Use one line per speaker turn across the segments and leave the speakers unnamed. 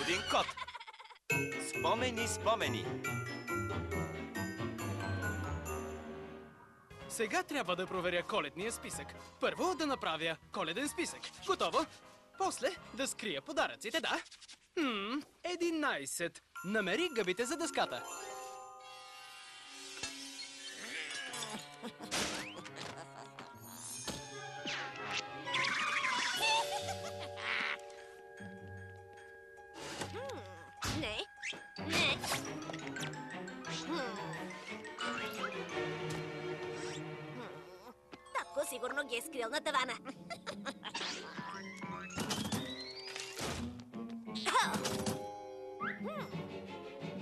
Господин Кот. Спомени, спомени.
Сега трябва да проверя коледния списък. Първо да направя коледен списък. Готово? После да скрия подаръците, да? 11. Намери гъбите за дъската.
Не. Не. Татко сигурно ги е скрил на тавана.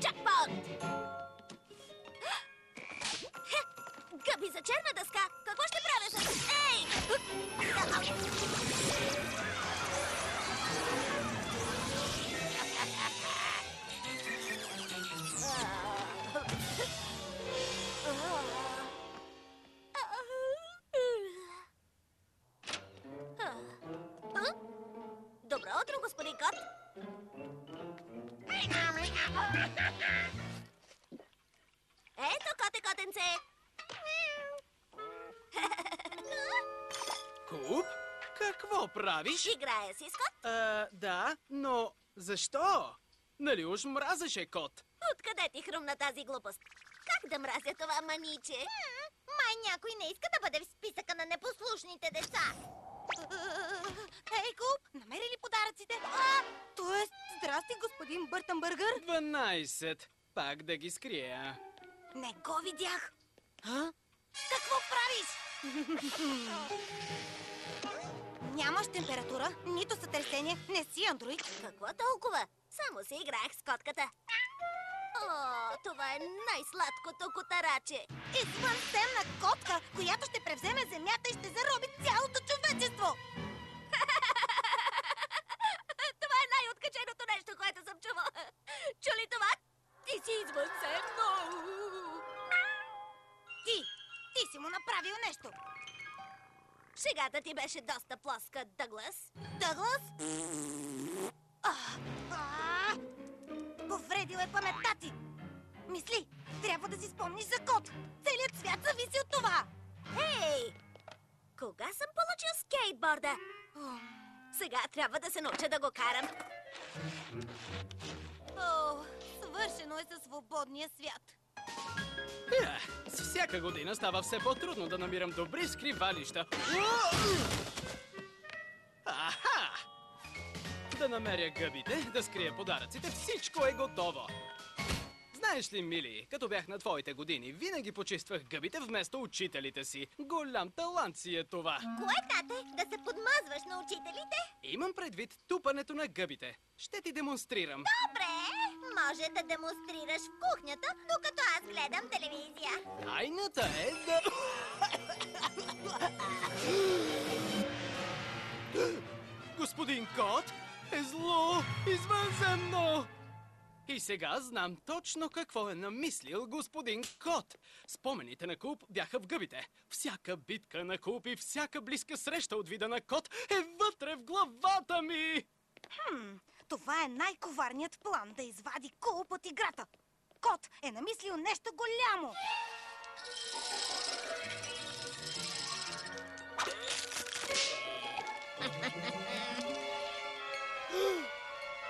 Джакпот! Гъби за черна дъска! Какво ще правя с... Ей! Добро утро, господин Кот! Ето, коте-котенце!
Куп, какво правиш?
Играя си с Кот?
Да, но защо? Нали уж мразеше Кот?
Откъде ти хрумна тази глупост? Как да мразя това маниче? Май някой не иска да бъде в списъка на непослушните деца.
Ей, Куп, намери ли подаръците? Тоест, здрасти, господин Бъртънбъргър.
12. Пак да ги скрия.
Не го видях. Какво правиш? Нямаш температура, нито сътресение, не си андроид.
Какво толкова? Само се играех с котката. О, това е най-сладкото котараче.
Извънземна котка, която ще превземе земята и ще зароби цялото човечество.
Това е най-откаченото нещо, което съм чувал. Чули това? Ти си извънземно.
Ти си му направил нещо.
Шегата ти беше доста плоска, Дъглас.
Дъглас? Повредил е паметта ти. Мисли, трябва да си спомниш за Кот. Целият свят зависи от това.
Хей! Кога съм получил скейтборда? Сега трябва да се науча да го карам.
Свършено е със свободния свят.
С всяка година става все по-трудно да намирам добри скривалища. Аха! Да намеря гъбите, да скрия подаръците, всичко е готово. Знаеш ли, Мили, като бях на твоите години, винаги почиствах гъбите вместо учителите си. Голям талант си е това.
Кое, тате? Да се подмазваш на учителите?
Имам предвид тупането на гъбите. Ще ти демонстрирам.
Добре, може да демонстрираш в кухнята, докато аз гледам телевизия.
Тайната е да... Господин Кот е зло, извънземно! И сега знам точно какво е намислил господин Кот. Спомените на Куп бяха в гъбите. Всяка битка на Куп и всяка близка среща от вида на Кот е вътре в главата ми!
Това е най-коварният план да извади Куп от играта. Кот е намислил нещо голямо.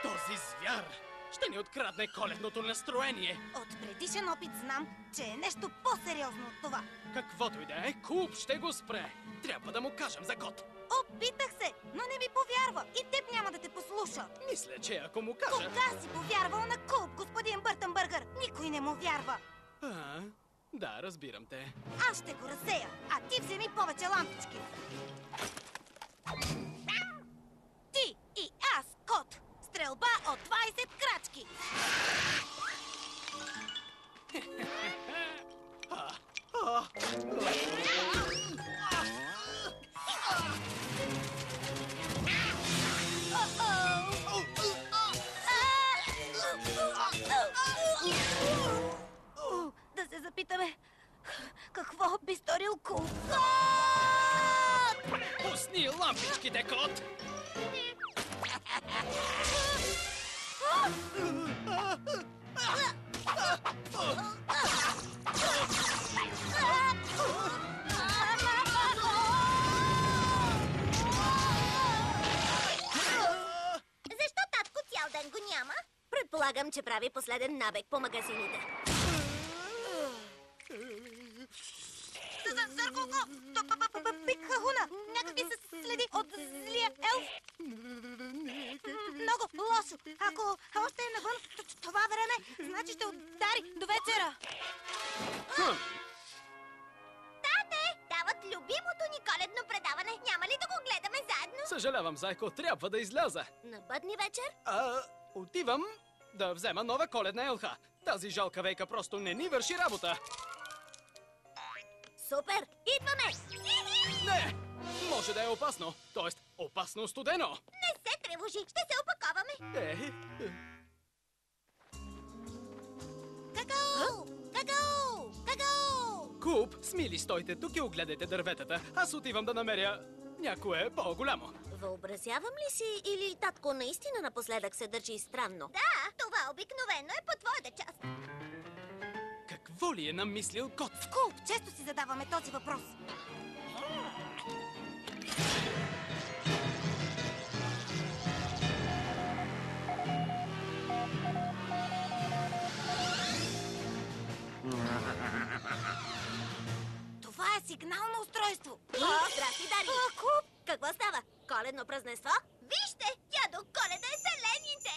Този звяр ще ни открадне коледното настроение.
От предишен опит знам, че е нещо по-сериозно от това.
Каквото и да е, Куп ще го спре. Трябва да му кажем за Кот.
Опитах се, но не ми повярва и теб няма да те послуша.
Мисля, че ако му кажа...
Кога си повярвал на Куп, господин Бъртънбъргър? Никой не му вярва.
Да, разбирам те.
Аз ще го разсея, а ти вземи повече лампички. Ти и аз, Кот. Стрелба от 20 крачки. Да се запитаме, какво би сторил Куп?
Пусни лампичките, Кот!
Защо татко цял ден го няма? Предполагам, че прави последен набег по магазините.
Зърколко! Пик Хахуна! Някакви се следи от злия елф! Много лошо! Ако още е навън това време, значи ще удари до вечера!
Тате, дават любимото ни коледно предаване. Няма ли да го гледаме заедно?
Съжалявам, зайко, трябва да изляза.
На бъдни вечер?
Отивам да взема нова коледна елха. Тази жалка вейка просто не ни върши работа.
Супер! Идваме!
Не! Може да е опасно. Тоест, опасно студено.
Не се тревожи, ще се опаковаме. Какао! Какао! Какао!
Куп, смили, стойте тук и огледайте дърветата. Аз отивам да намеря някое по-голямо.
Въобразявам ли си или татко наистина напоследък се държи странно? Да, това обикновено е по твоята част.
Какво ли е намислил кот?
Куп, често си задаваме този въпрос. Това е сигнално устройство.
О, здрасти, Дари!
Куп!
Какво става? Коледно празненство? Вижте, дядо Коледа е зелените!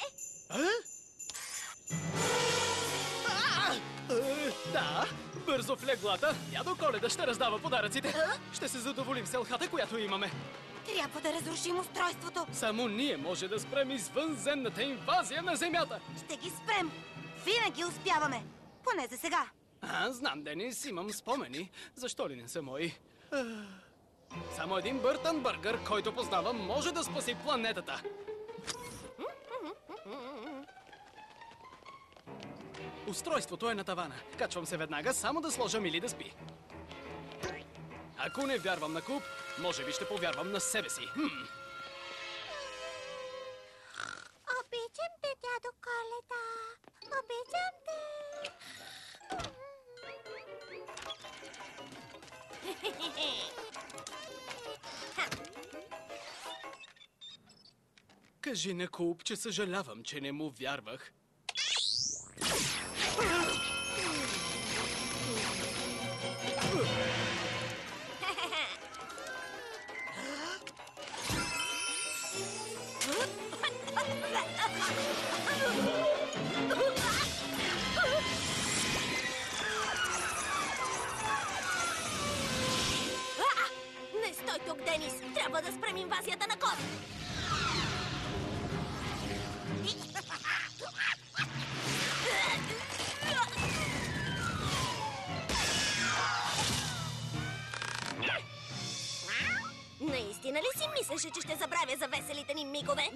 Да, бързо в леглата. Дядо Коледа ще раздава подаръците. Ще се задоволим с елхата, която имаме.
Трябва да разрушим устройството.
Само ние може да спрем извънземната инвазия на Земята.
Ще ги спрем. Винаги успяваме. Поне за сега.
Знам, Денис, имам спомени. Защо ли не са мои? Само един Бъртън Бъргър, който познавам, може да спаси планетата. Устройството е на тавана. Качвам се веднага, само да сложа Мили да спи. Ако не вярвам на Куп, може би ще повярвам на себе си.
Обичам те, дядо Коледа. Обичам те.
Кажи на Куп, че съжалявам, че не му вярвах.
Не стой тук, Денис! Трябва да спрем инвазията на кот! Наистина ли си мислеше, че ще забравя за веселите ни мигове?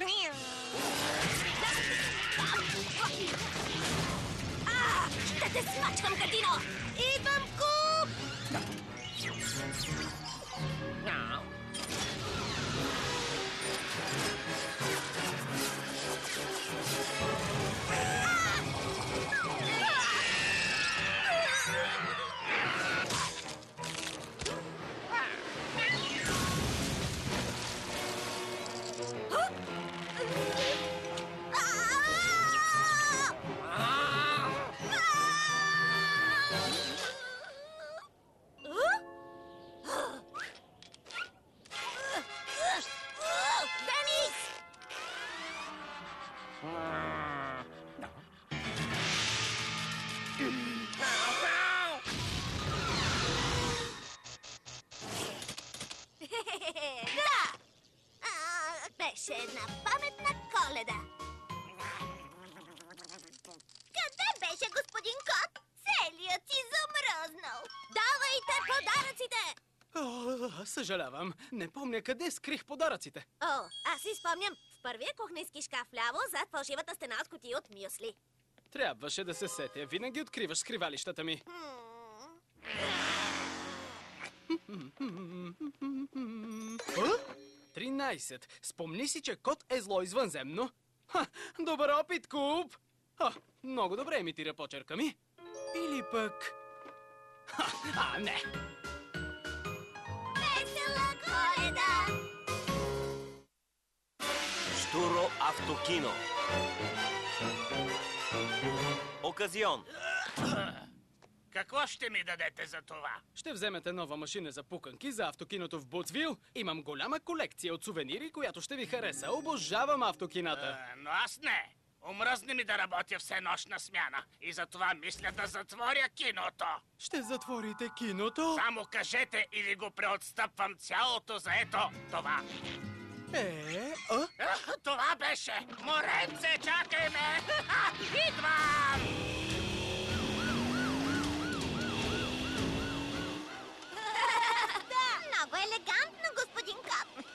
Ще те смачкам, Катино! Идвам, Куп! Да! Беше една паметна Коледа. Къде беше господин Кот? Целият си замръзнал. Давайте подаръците!
Съжалявам, не помня къде скрих подаръците.
Аз си спомням. В първия кухненски шкаф ляво, зад фалшивата стена с кутия от мюсли.
Трябваше да се сетя. Винаги откриваш скривалищата ми. 13. Спомни си, че кот е зло извънземно. Добър опит, Куп! Много добре имитира почерка ми. Или пък... не!
Весела Коледа!
Штуро автокино. Оказион.
Какво ще ми дадете за това?
Ще вземете нова машина за пуканки за автокиното в Буцвил. Имам голяма колекция от сувенири, която ще ви хареса. Обожавам автокината.
Но аз не. Омръзне ми да работя всенощна смяна. И затова мисля да затворя киното.
Ще затворите киното?
Само кажете или го преотстъпвам цялото за ето това. Това беше! Моренце, чакай ме! Идвам!
Много елегантно, господин Кот.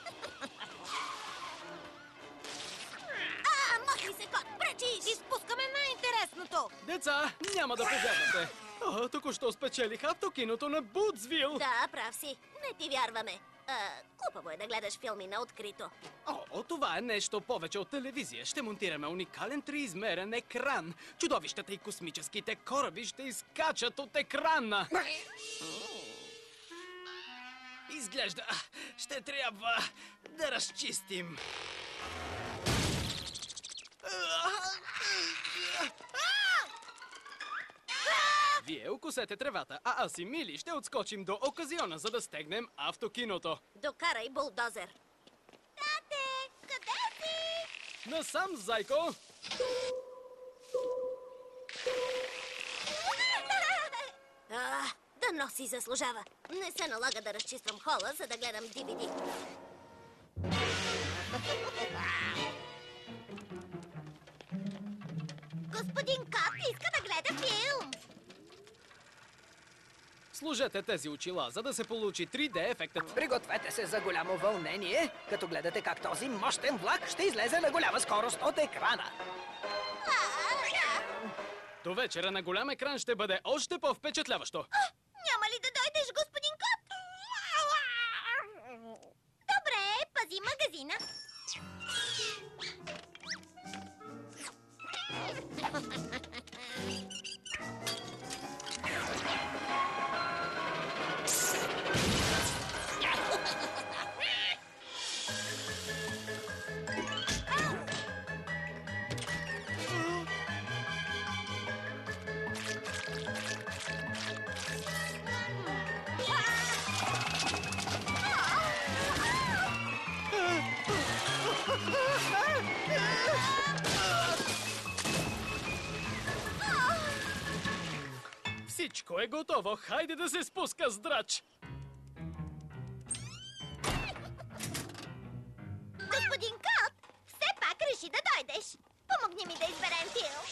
Махни се, Кот, пречиш!
Изпускаме най-интересното.
Деца, няма да повярвате. Току-що спечелих автокиното на Буцвил.
Да, прав си. Не ти вярваме. Глупаво е да гледаш филми на открито.
Това е нещо повече от телевизия. Ще монтираме уникален триизмерен екран. Чудовищата и космическите кораби ще изкачат от екрана. Изглежда, ще трябва да разчистим. Вие укусете тревата, а аз и Мили ще отскочим до оказиона, за да стегнем автокиното.
Докарай булдозер. Тате, къде си?
Насам, зайко!
Дано си заслужава. Не се налага да разчиствам хола, за да гледам DVD. Господин Кот иска да гледа филм.
Сложете тези очила, за да се получи 3D ефектът.
Пригответе се за голямо вълнение, като гледате как този мощен влак ще излезе на голяма скорост от екрана.
До вечера на голям екран ще бъде още по-впечатляващо.
Няма ли да дойдеш, господин Кот? Добре, пази магазина.
Всичко е готово. Хайде да се спуска с драч.
Господин Кот, все пак реши да дойдеш. Помогни ми да изберем филм.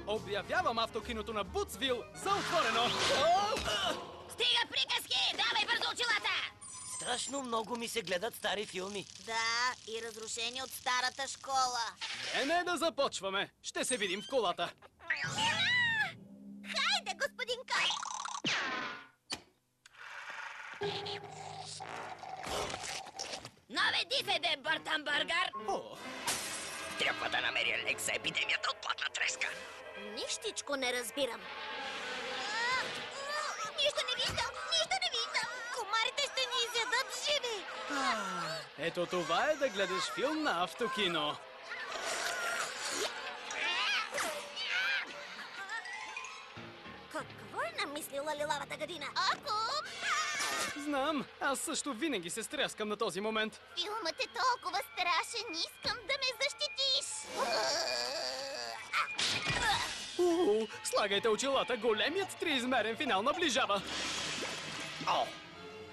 Обявявам автокиното на Буцвил за отворено.
Стига приказки! Давай бързо очилата!
Страшно много ми се гледат стари филми.
Да, и разрушени от старата школа.
Време е да започваме. Ще се видим в колата.
Хайде, господин Кот!
Наведи се, де, Бъртън Бъргър!
Трябва да намеря лек за епидемията от платна треска.
Нищичко не разбирам. Нищо не виждам! Нищо не виждам!
Комарите ще ни изядат живи.
Ето това е да гледаш филм на автокино.
Какво е намислила лилавата гадина? Ако!
Знам, аз също винаги се стряскам на този момент.
Филмът е толкова страшен, искам да ме защитиш!
Слагайте очилата, големият триизмерен финал наближава.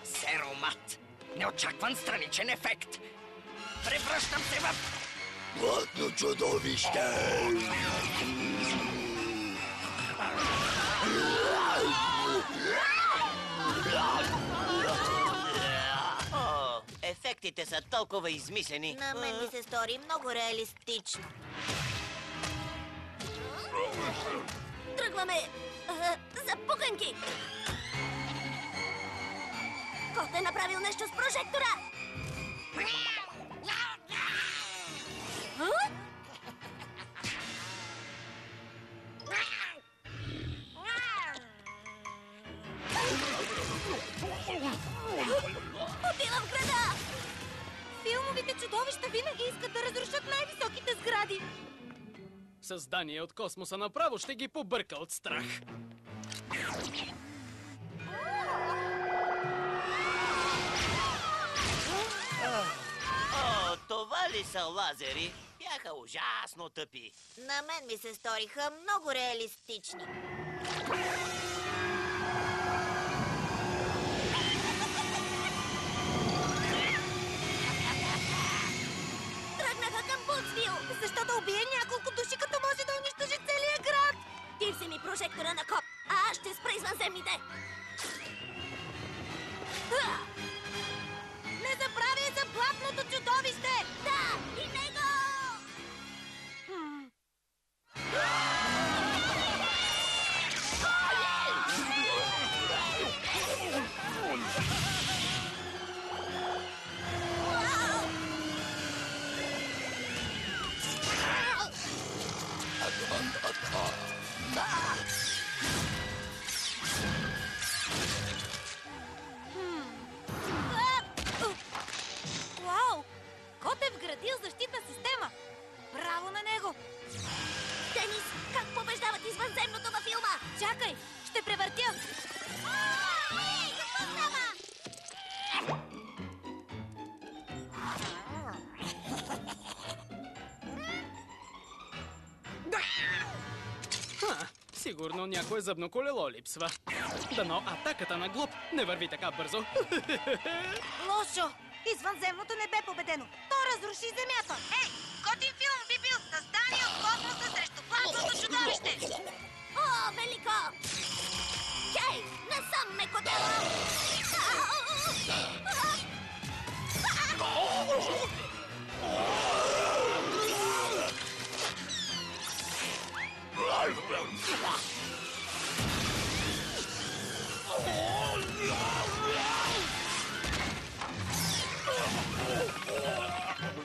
Серомат. Неочакван страничен ефект. Превръщам се в...
Плътно чудовище!
Ефектите са толкова измислени.
На мен ми се стори много реалистично. Тръгваме за пуканки! Кот е направил нещо с прожектора! А? Отива в града!
Филмовите чудовища винаги искат да разрушат най-високите сгради.
Създание от космоса направо ще ги побърка от страх.
О, това ли са лазери? Бяха ужасно тъпи.
На мен ми се сториха много реалистични. Тръгнаха към Бутсвил!
Защо да убие няколко души, като може да унищожи целия град?
Ти вземи прожектора на Кот, а аз ще спра извънземните!
Не забравяй за блатното чудовище!
Да, и него!
Вау! Кот е вградил защитна система! Браво на него!
Денис, как побеждават извънземното във филма?
Чакай! Ще превъртя!
Ей, какво става?
Сигурно някое зъбно колело липсва. Дано атаката на Глоб не върви така бързо.
Лошо! Извънземното не бе победено! То разруши земята! Ей! Готин филм би бил създание от космоса срещу блатното чудовище!
О, велико! Хей, насам ме котела!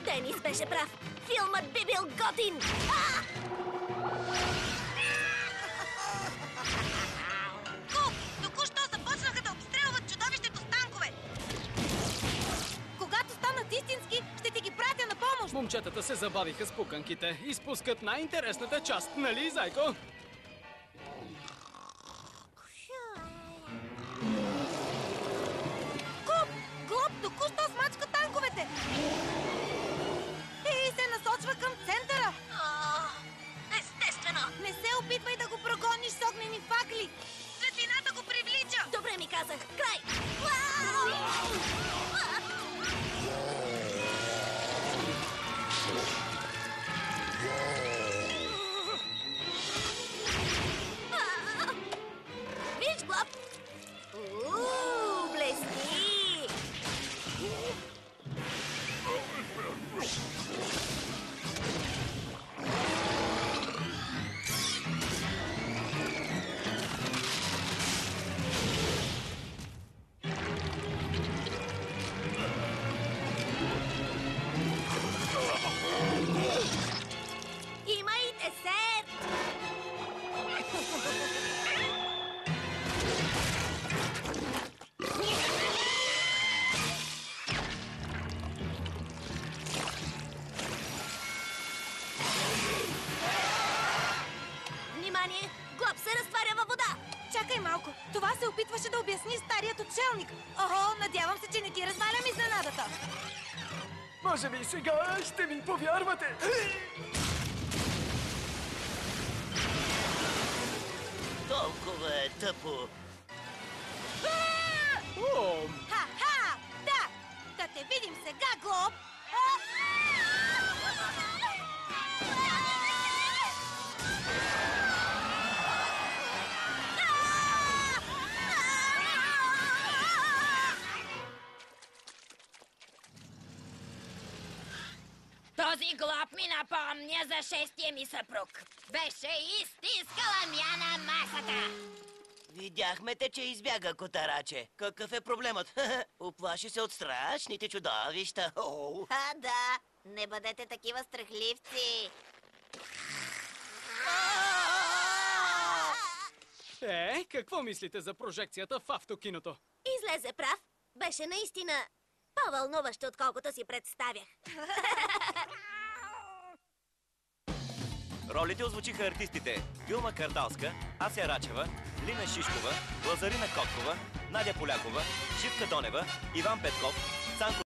Денис беше прав. Филмът би бил готин.
Куп! Току-що започнаха да обстрелват чудовището с танкове! Когато станат истински, ще ти ги пратя на помощ!
Момчетата се забавиха с пуканките. Изпускат най-интересната част, нали, зайко?
Куп! Глоб току-що смачка танковете! И се насочва към центъра!
Естествено.
Не се опитвай да го прогониш с огнени факли! Светлината го привлича!
Добре ми казах. Край. Виж, Глоб. Блести. Имайте се! Внимание! Глоб се разтваря във вода!
Чакай малко! Това се опитваше да обясни старият отшелник! Охо, надявам се, че не ти развалям изненадата!
Може би сега ще ми повярвате.
Толкова е тъпо.
О,
Ха-ха! Да! Да те видим сега, Глоб!
Този глоб ми напомня за шестия ми съпруг. Беше истинска ламя на масата.
Видяхме те, че избяга, котараче. Какъв е проблемът? Уплаши се от страшните чудовища. Оу.
А, да. Не бъдете такива страхливци.
Какво мислите за прожекцията в автокиното?
Излезе прав. Беше наистина по-вълнуващо, отколкото си представях.
Ролите озвучиха артистите Вилма Кардалска, Ася Рачева, Лина Шишкова, Лазарина Коткова, Надя Полякова, Живка Донева, Иван Петков, Цанко